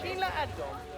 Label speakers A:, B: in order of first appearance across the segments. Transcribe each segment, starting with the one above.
A: Sheila Adams.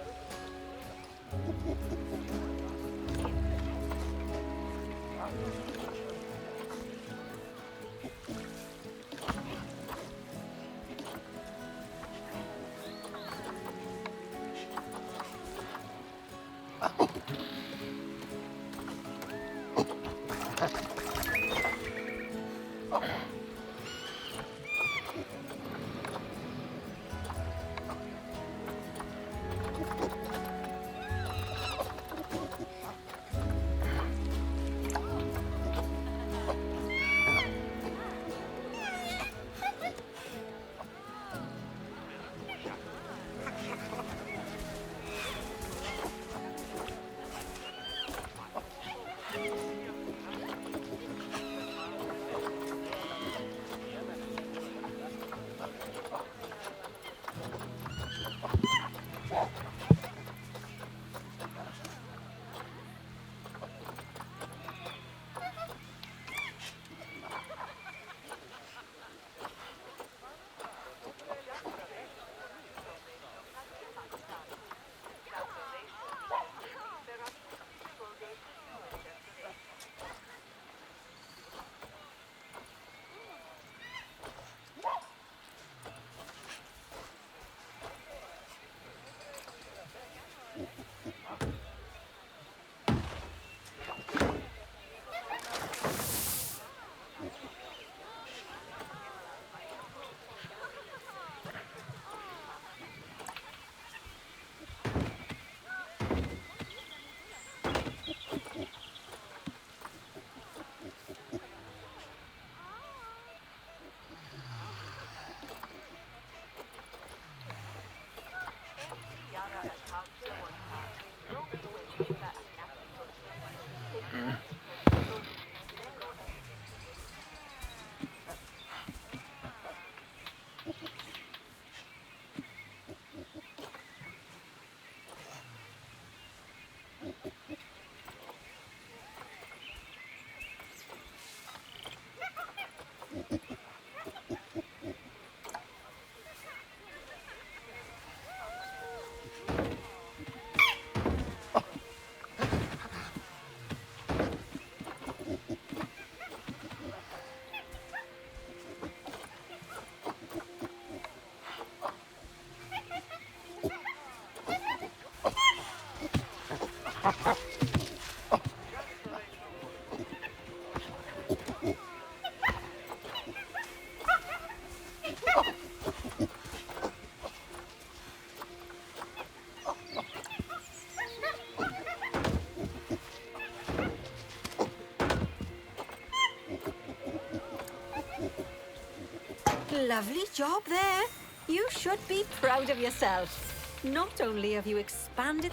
B: Lovely job there. You should be proud of yourself. Not only have you expanded...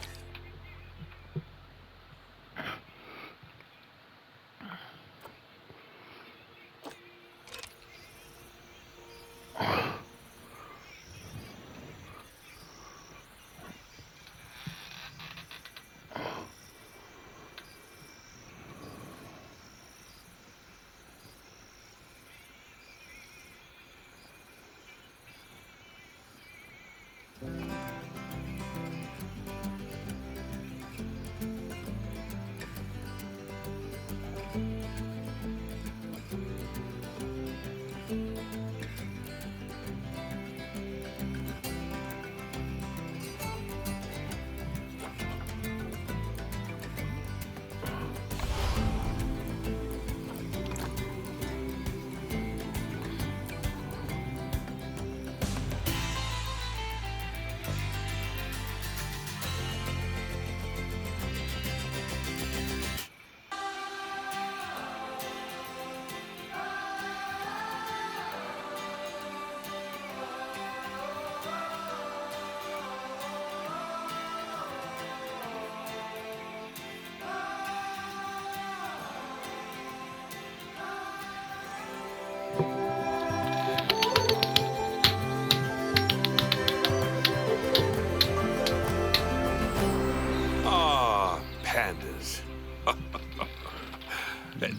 C: Pandas.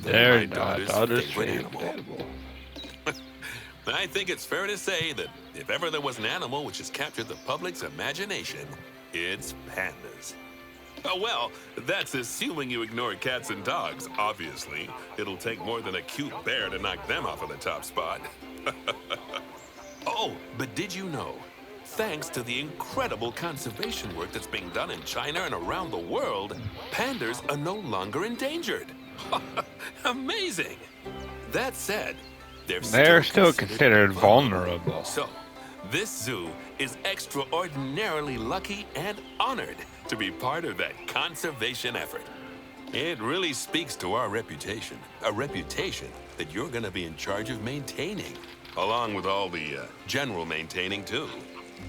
D: They're
C: my daughter's favorite animal. I think it's fair to say that if ever there was an animal which has captured the public's imagination, it's pandas. Well, that's assuming you ignore cats and dogs, obviously. It'll take more than a cute bear to knock them off of the top spot. Oh, but did you know? Thanks to the incredible conservation work that's being done in China and around the world, pandas are no longer endangered. Amazing! That said,
D: they're still considered vulnerable.
C: So, this zoo is extraordinarily lucky and honored to be part of that conservation effort. It really speaks to our reputation, a reputation that you're going to be in charge of maintaining, along with all the general maintaining too.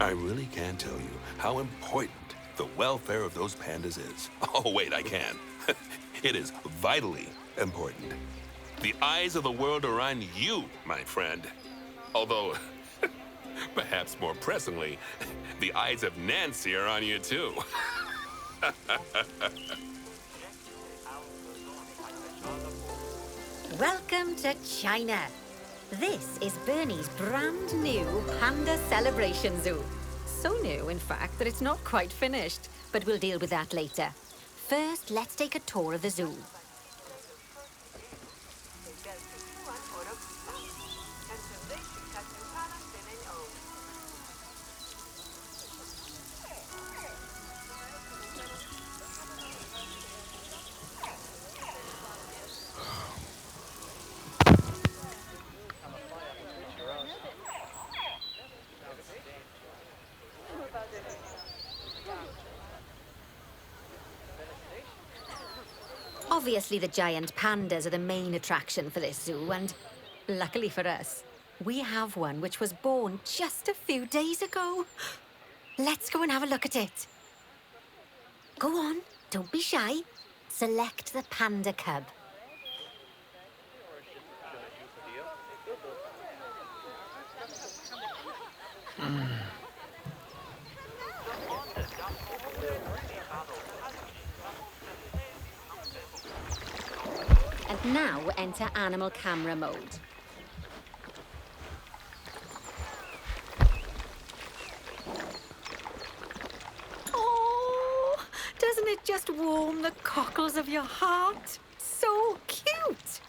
C: I really can't tell you how important the welfare of those pandas is. Oh, wait, I can. It is vitally important. The eyes of the world are on you, my friend. Although, perhaps more pressingly, the eyes of Nancy are on you too.
B: Welcome to China. This is Bernie's brand new Panda Celebration Zoo. So new, in fact, that it's not quite finished, but we'll deal with that later. First, let's take a tour of the zoo. Obviously, the giant pandas are the main attraction for this zoo, and luckily for us, we have one which was born just a few days ago. Let's go and have a look at it. Go on, don't be shy. Select the panda cub. And now enter animal camera mode. Oh, doesn't it just warm the cockles of your heart? So cute!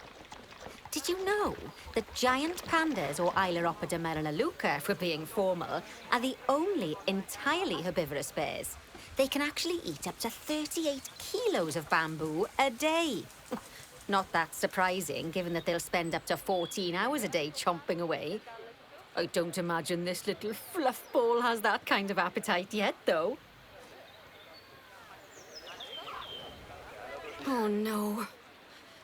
B: Did you know that giant pandas, or Ailuropoda melaleuca if we're being formal, are the only entirely herbivorous bears? They can actually eat up to 38 kilos of bamboo a day. Not that surprising, given that they'll spend up to 14 hours a day chomping away. I don't imagine this little fluff ball has that kind of appetite yet, though. Oh, no.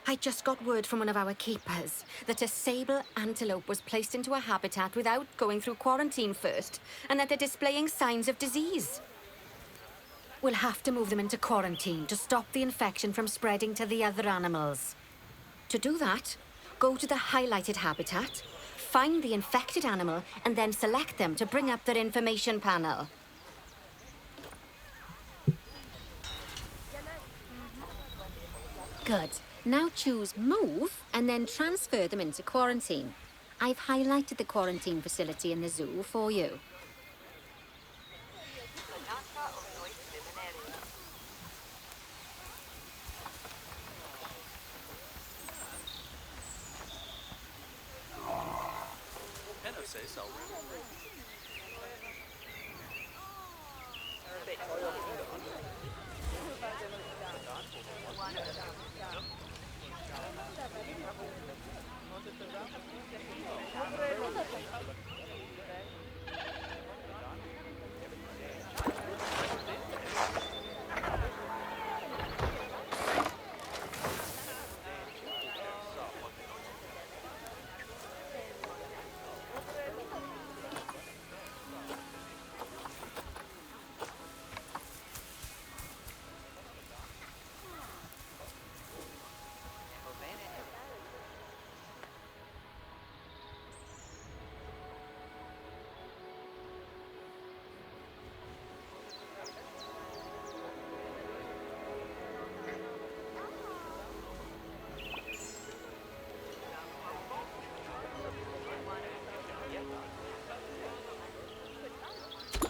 B: I just got word from one of our keepers that a sable antelope was placed into a habitat without going through quarantine first, and that they're displaying signs of disease. We'll have to move them into quarantine to stop the infection from spreading to the other animals. To do that, go to the highlighted habitat, find the infected animal, and then select them to bring up their information panel. Good. Now choose Move, and then transfer them into quarantine. I've highlighted the quarantine facility in the zoo for you.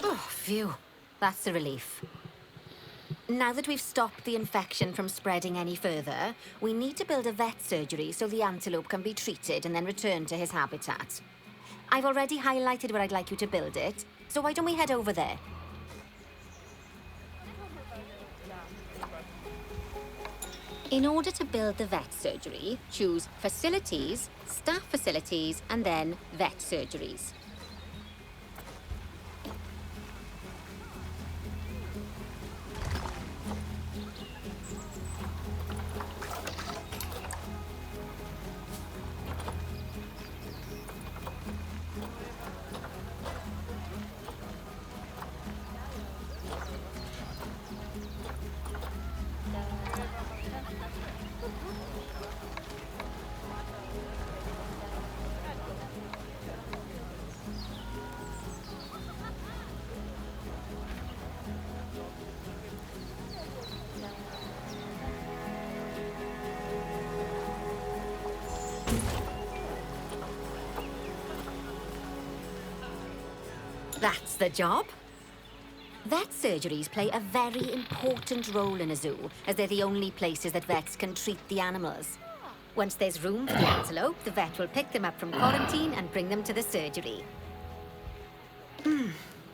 B: Oh, phew. That's a relief. Now that we've stopped the infection from spreading any further, we need to build a vet surgery so the antelope can be treated and then returned to his habitat. I've already highlighted where I'd like you to build it, so why don't we head over there? In order to build the vet surgery, choose Facilities, Staff Facilities, and then Vet Surgeries. That's the job. Vet surgeries play a very important role in a zoo, as they're the only places that vets can treat the animals. Once there's room for the antelope, the vet will pick them up from quarantine and bring them to the surgery.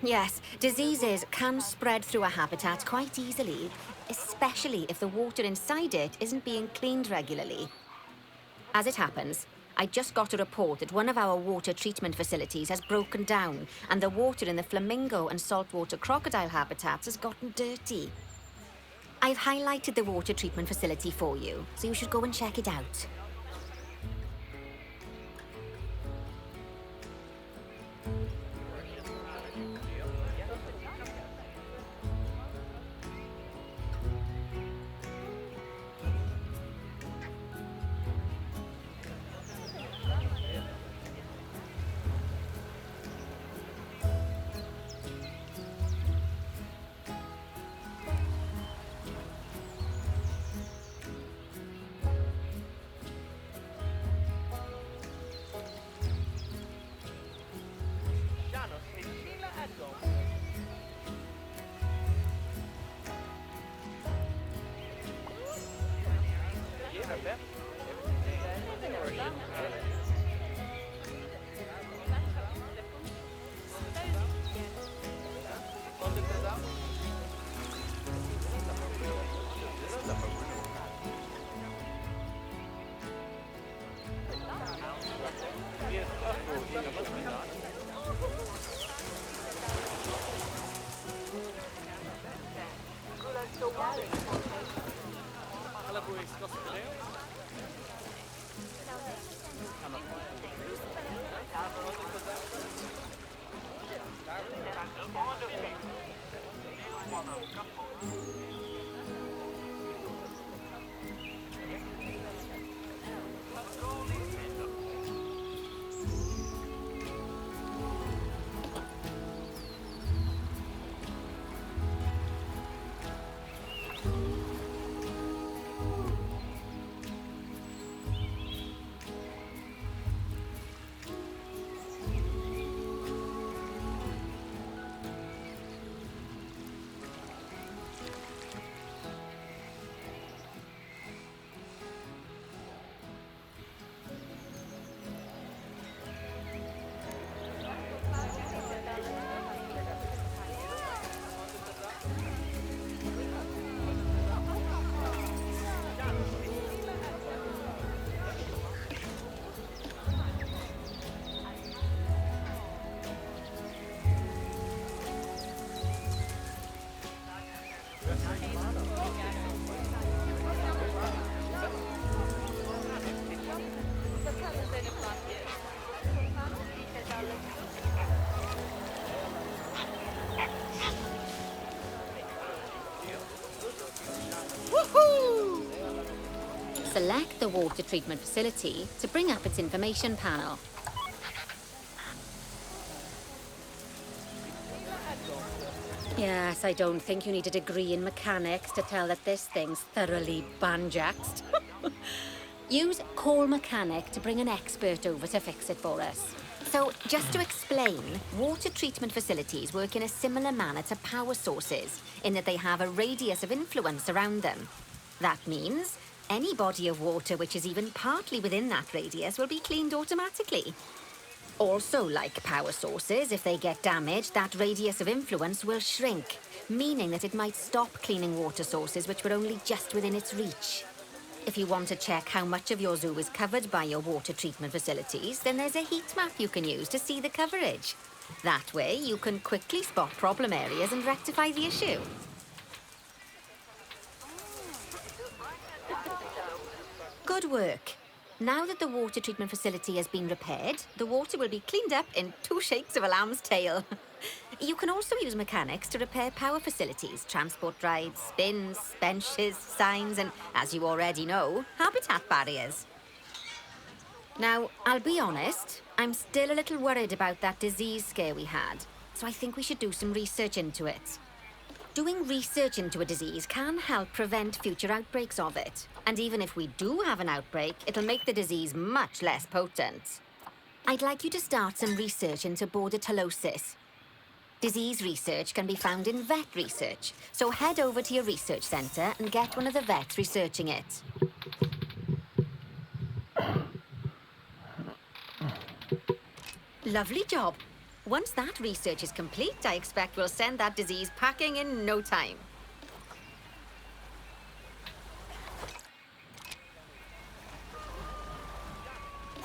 B: Yes, diseases can spread through a habitat quite easily, especially if the water inside it isn't being cleaned regularly. As it happens, I just got a report that one of our water treatment facilities has broken down, and the water in the flamingo and saltwater crocodile habitats has gotten dirty. I've highlighted the water treatment facility for you, so you should go and check it out.
A: Janos e Sheila Adam. Yeah, I bet.
B: Select the water treatment facility to bring up its information panel. Yes, I don't think you need a degree in mechanics to tell that this thing's thoroughly banjaxed. Use Call Mechanic to bring an expert over to fix it for us. So, just to explain, water treatment facilities work in a similar manner to power sources, in that they have a radius of influence around them. That means any body of water which is even partly within that radius will be cleaned automatically. Also, like power sources, if they get damaged, that radius of influence will shrink, meaning that it might stop cleaning water sources which were only just within its reach. If you want to check how much of your zoo is covered by your water treatment facilities, then there's a heat map you can use to see the coverage. That way, you can quickly spot problem areas and rectify the issue. Good work. Now that the water treatment facility has been repaired, the water will be cleaned up in 2 shakes of a lamb's tail. You can also use mechanics to repair power facilities, transport rides, spins, benches, signs, and, as you already know, habitat barriers. Now, I'll be honest, I'm still a little worried about that disease scare we had, so I think we should do some research into it. Doing research into a disease can help prevent future outbreaks of it. And even if we do have an outbreak, it'll make the disease much less potent. I'd like you to start some research into bordetellosis. Disease research can be found in vet research, so head over to your research centre and get one of the vets researching it. Lovely job. Once that research is complete, I expect we'll send that disease packing in no time.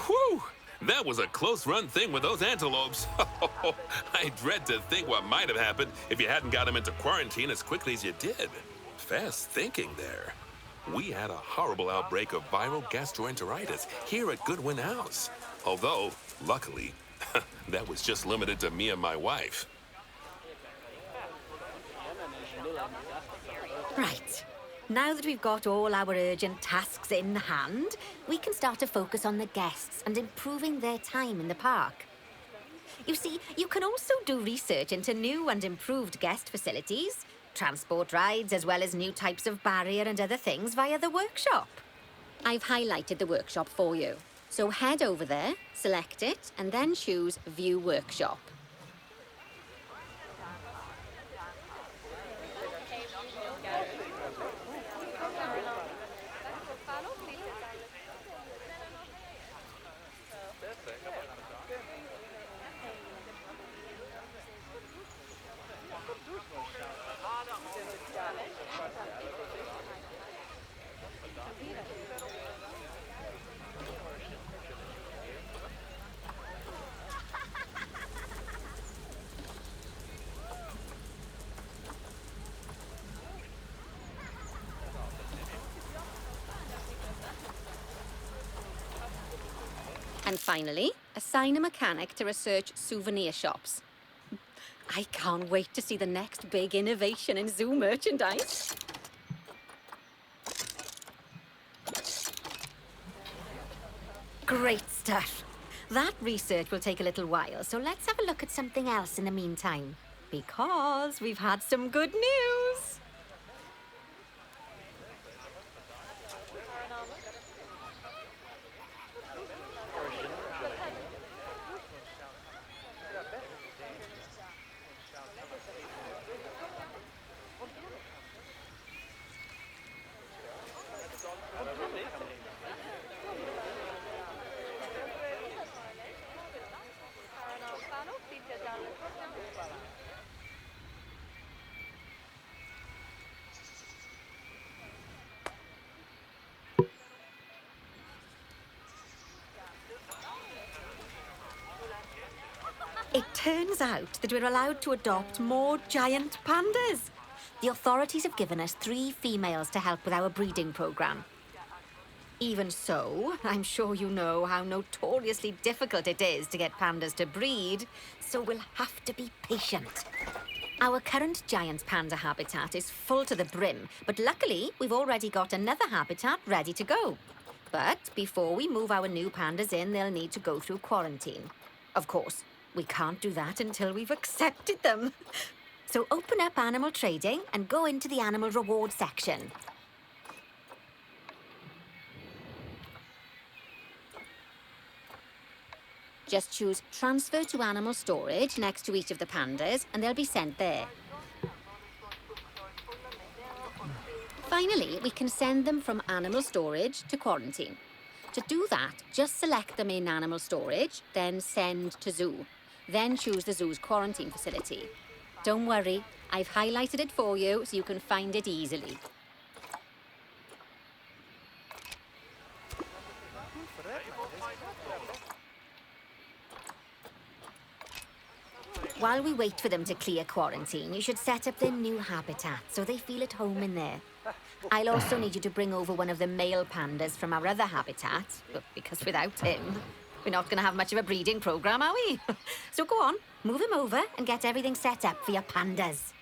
C: Whew! That was a close-run thing with those antelopes. I dread to think what might have happened if you hadn't got them into quarantine as quickly as you did. Fast thinking there. We had a horrible outbreak of viral gastroenteritis here at Goodwin House. Although, luckily, that was just limited to me and my wife.
B: Right. Now that we've got all our urgent tasks in hand, we can start to focus on the guests and improving their time in the park. You see, you can also do research into new and improved guest facilities, transport rides, as well as new types of barrier and other things via the workshop. I've highlighted the workshop for you. So head over there, select it, and then choose View Workshop. And finally, assign a mechanic to research souvenir shops. I can't wait to see the next big innovation in zoo merchandise. Great stuff. That research will take a little while, so let's have a look at something else in the meantime. Because we've had some good news. It turns out that we're allowed to adopt more giant pandas. The authorities have given us 3 females to help with our breeding program. Even so, I'm sure you know how notoriously difficult it is to get pandas to breed, so we'll have to be patient. Our current giant panda habitat is full to the brim, but luckily we've already got another habitat ready to go. But before we move our new pandas in, they'll need to go through quarantine. Of course, we can't do that until we've accepted them. So open up animal trading and go into the animal reward section. Just choose Transfer to Animal Storage next to each of the pandas, and they'll be sent there. Finally, we can send them from animal storage to quarantine. To do that, just select them in animal storage, then send to zoo. Then choose the zoo's quarantine facility. Don't worry, I've highlighted it for you so you can find it easily. While we wait for them to clear quarantine, you should set up their new habitat so they feel at home in there. I'll also need you to bring over one of the male pandas from our other habitat, because without him, we're not going to have much of a breeding program, are we? So go on, move him over and get everything set up for your pandas.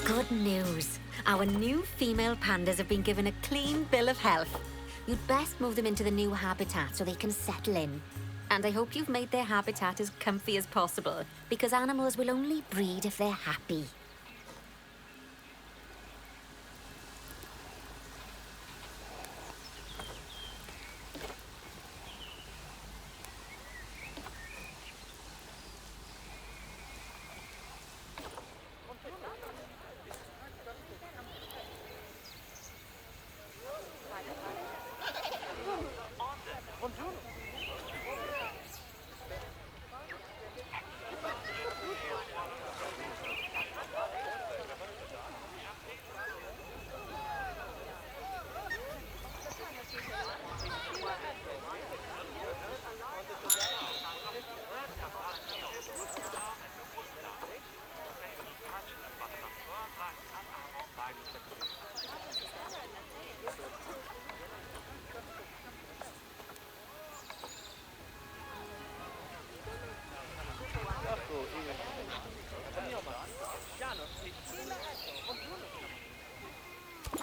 B: Good news. Our new female pandas have been given a clean bill of health. You'd best move them into the new habitat so they can settle in. And I hope you've made their habitat as comfy as possible, because animals will only breed if they're happy.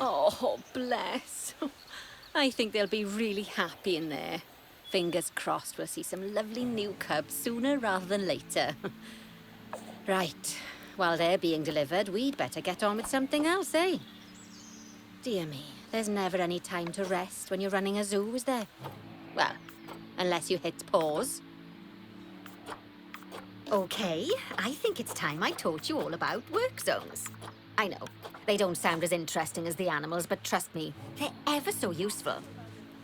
E: Oh, bless. I think they'll be really happy in there. Fingers crossed we'll see some lovely new cubs sooner rather than later. Right, while they're being delivered, we'd better get on with something else, eh? Dear me, there's never any time to rest when you're running a zoo, is there? Well, unless you hit pause.
B: Okay, I think it's time I taught you all about work zones. I know, they don't sound as interesting as the animals, but trust me, they're ever so useful.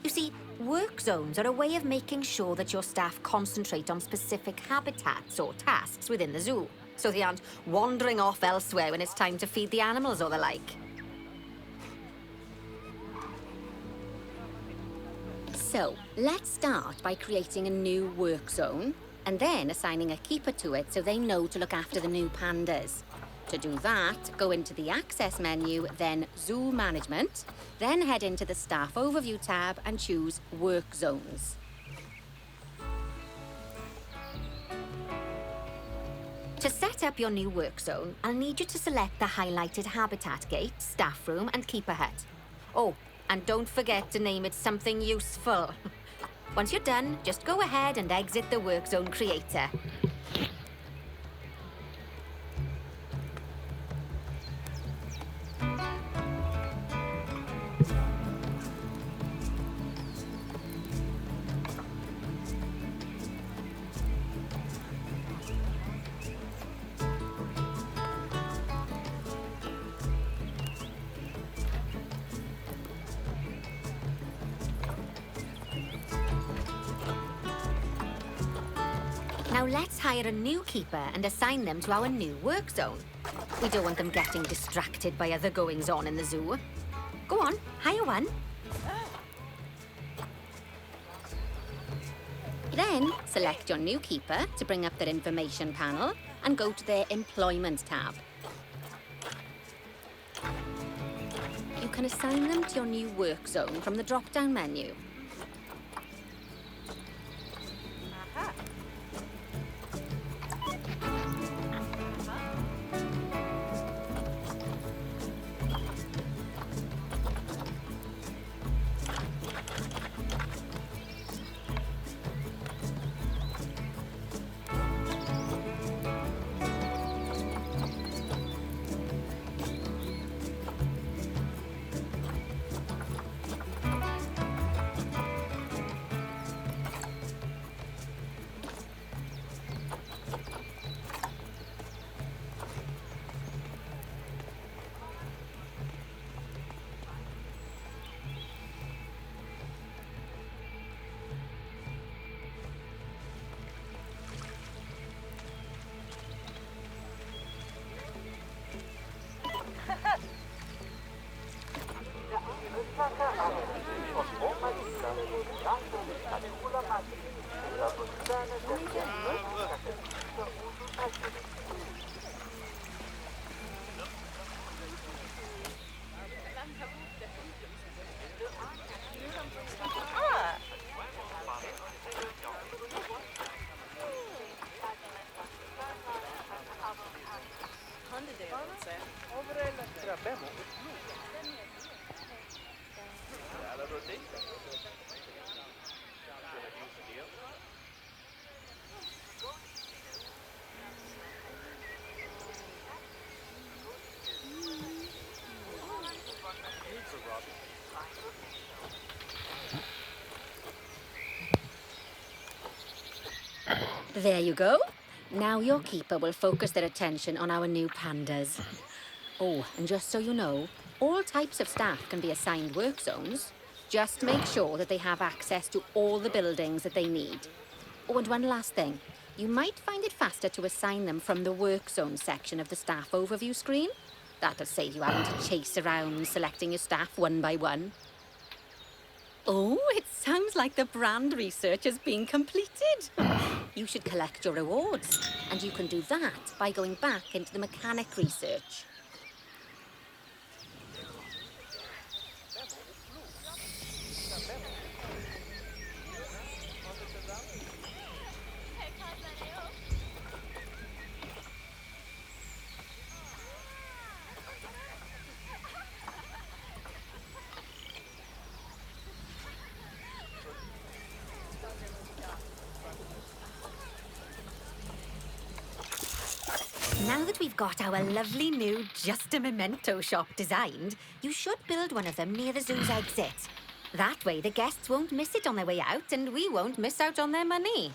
B: You see, work zones are a way of making sure that your staff concentrate on specific habitats or tasks within the zoo, so they aren't wandering off elsewhere when it's time to feed the animals or the like.
E: So, let's start by creating a new work zone, and then assigning a keeper to it so they know to look after the new pandas. To do that, go into the Access menu, then Zoo Management, then head into the Staff Overview tab and choose Work Zones.
B: To set up your new work zone, I'll need you to select the highlighted Habitat Gate, Staff Room and Keeper Hut. Oh, and don't forget to name it something useful. Once you're done, just go ahead and exit the Work Zone Creator. Now let's hire a new keeper and assign them to our new work zone. We don't want them getting distracted by other goings-on in the zoo. Go on, hire one.
E: Then, select your new keeper to bring up their information panel and go to their Employment tab. You can assign them to your new work zone from the drop-down menu. There you go. Now your keeper will focus their attention on our new pandas. Oh, and just so you know, all types of staff can be assigned work zones. Just make sure that they have access to all the buildings that they need. Oh, and one last thing. You might find it faster to assign them from the work zone section of the staff overview screen. That'll save you having to chase around selecting your staff one by one. Oh, it sounds like the brand research has been completed. You should collect your rewards, and you can do that by going back into the mechanic research. Now that we've got our lovely new Just a Memento shop designed, you should build one of them near the zoo's exit. That way the guests won't miss it on their way out and we won't miss out on their money.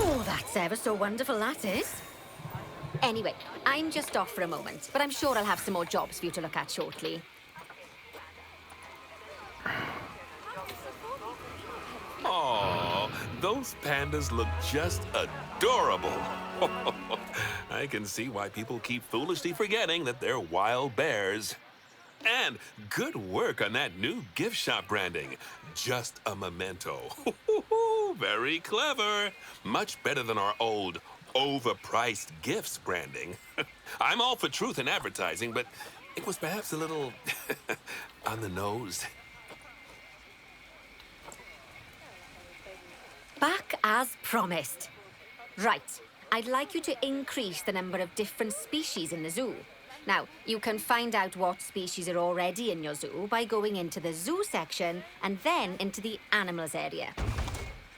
E: Oh, that's ever so wonderful, that is. Anyway, I'm just off for a moment, but I'm sure I'll have some more jobs for you to look at shortly.
C: Aw, those pandas look just adorable. I can see why people keep foolishly forgetting that they're wild bears. And good work on that new gift shop branding. Just a memento. Very clever. Much better than our old overpriced gifts branding. I'm all for truth in advertising, but it was perhaps a little on the nose.
B: Back as promised. Right, I'd like you to increase the number of different species in the zoo. Now, you can find out what species are already in your zoo by going into the zoo section and then into the animals area.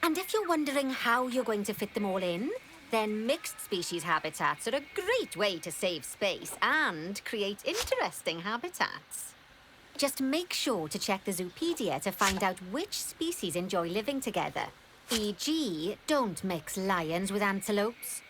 B: And if you're wondering how you're going to fit them all in, then mixed species habitats are a great way to save space and create interesting habitats. Just make sure to check the Zoopedia to find out which species enjoy living together. E.g., don't mix lions with antelopes.